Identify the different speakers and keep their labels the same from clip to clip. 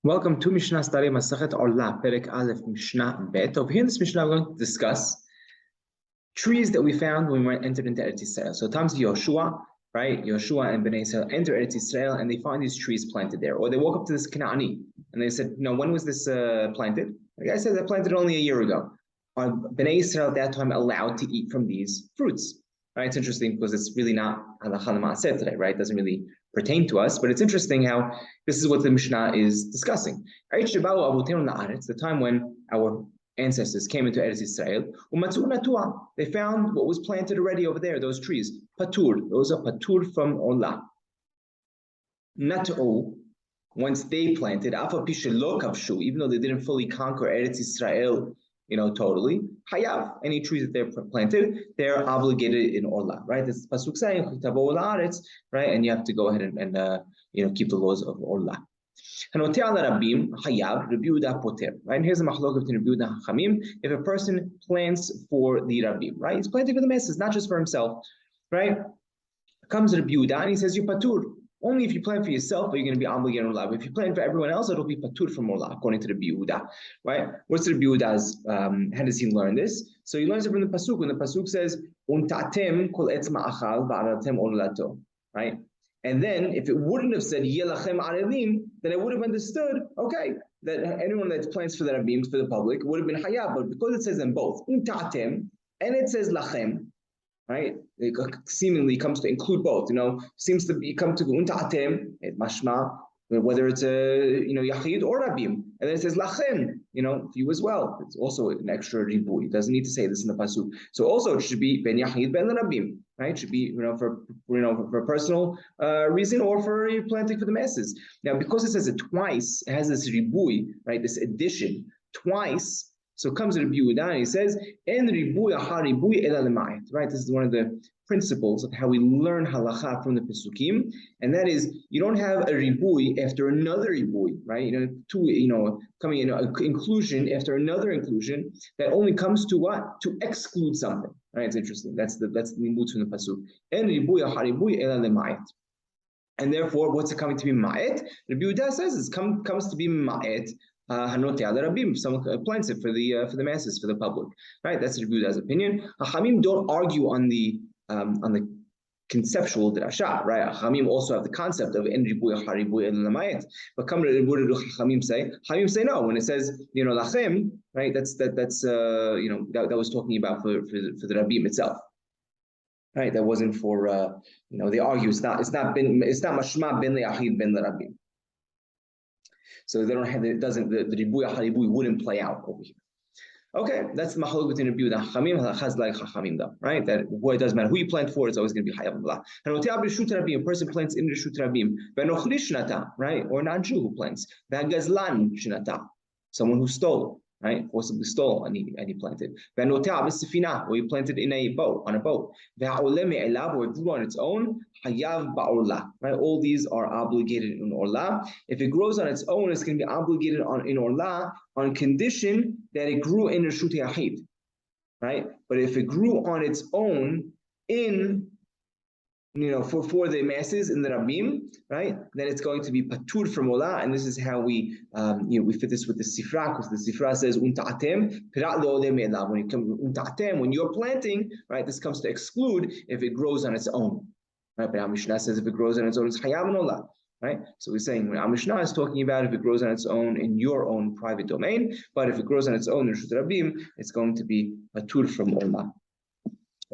Speaker 1: Welcome to Mishna study Masachet Orlah, Perek Aleph, Mishnah Bet. Over here in this Mishnah, we're going to discuss trees that we found when we entered into Eretz Yisrael. So, times Yoshua, right? Yoshua and Bnei Israel enter Eretz Yisrael, and they find these trees planted there. Or they walk up to this Kanaani, and they said, when was this planted? The guy said, I planted it only a year ago. Are Bnei Israel at that time allowed to eat from these fruits? Right? It's interesting because it's really not halakha l'maaseh today, right? It doesn't really pertain to us, but it's interesting how this is what the Mishnah is discussing. The time when our ancestors came into Eretz Yisrael, they found what was planted already over there, those trees. Patur, those are patur from Orlah. Nat'u, once they planted, even though they didn't fully conquer Eretz Yisrael, totally. Hayav, any trees that they're planted, they're obligated in Orlah, right? This pasuk saying, right? And you have to go ahead and keep the laws of Orlah. Right? And here's a machlok between Rabbi Yehuda and Chachamim. If a person plants for the Rabbim, right? He's planting for the masses, not just for himself, right? Comes Rabbi Yehuda and he says, you're patur. Only if you plant for yourself are you going to be obligated on Orlah. But if you plant for everyone else, it'll be patur from Orlah, according to the Rabbi Yehuda, right? What's the Rabbi Yehuda's, how does he learn this? So he learns it from the pasuk, when the pasuk says, Untatem kol etz ma'achal va'aratem orlato, right? And then, if it wouldn't have said, Yelachem arelim, then I would have understood, okay, that anyone that plants for the Rabbim, for the public, would have been hayab. But because it says them both, Untatem, and it says lachem, right? It seemingly comes to include both, seems to come to unta'atem, mashma, whether it's a, yachid or Rabbim. And then it says lachem, you as well. It's also an extra ribui. It doesn't need to say this in the pasuk. So also it should be ben yachid, ben Rabbim, right? It should be, for a personal reason or for planting for the masses. Now, because it says it twice, it has this ribui, right? This addition twice. So comes Rabbi Yehuda and he says, "En ribui aha ribui ela lemayit." Right? This is one of the principles of how we learn halacha from the pesukim, and that is you don't have a ribui after another ribui, right? Coming in a inclusion after another inclusion that only comes to what? To exclude something. Right? It's interesting. That's the nimut from the pasuk. En ribui aha ribui ela lemayit. And therefore, what's it coming to be ma'et? Rabbi Yehuda says it comes to be ma'et. Someone plants it for the masses, for the public, right? That's Rabbi Yehuda's opinion. Chachamim don't argue on the conceptual drasha, right? Chachamim also have the concept of en ribuy haribuy el lamayet. But come to Chachamim say no. When it says lachem, right? That was talking about for the Rabbim itself. Right, that wasn't for they argue it's not mashma ben le'achid ben le'rabbim. So they don't have the ribuy haribui wouldn't play out over here. Okay, that's the machlok between Rabbi Yehuda and Chachamim. Halachas like Chachamim, though, right? That it doesn't matter who you plant for; it's always going to be hayav blah. And a person plants in reshut rabim, v'nochli shnata, right? Or not Jew who plants, v'gazlan shnata, someone who stole. Right, forcibly stole and he planted. Or he planted in a boat, on a boat. Or it grew on its own. Right, all these are obligated in Orlah. If it grows on its own, it's going to be obligated in Orlah on condition that it grew in Reshut Yachid. Right, but if it grew on its own in for the masses in the Rabbim, right? Then it's going to be patur from Orlah, and this is how we we fit this with the Sifra, because the Sifra says unta'atem pirat le'oleh me'elav. When you come unta'atem, when you're planting, right? This comes to exclude if it grows on its own, right? But our Mishna says if it grows on its own, it's hayav in Orlah, right? So we're saying when our Mishna is talking about if it grows on its own in your own private domain, but if it grows on its own in Reshut Rabbim, it's going to be patur from Orlah.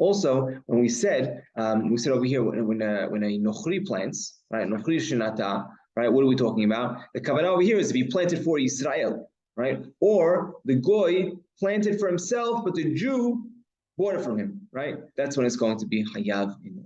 Speaker 1: Also, when we said over here when a nochri plants, right, nochri shenata, right, what are we talking about? The kavanah over here is if he planted for Israel, right, or the goy planted for himself, but the Jew bought it from him, right? That's when it's going to be hayav in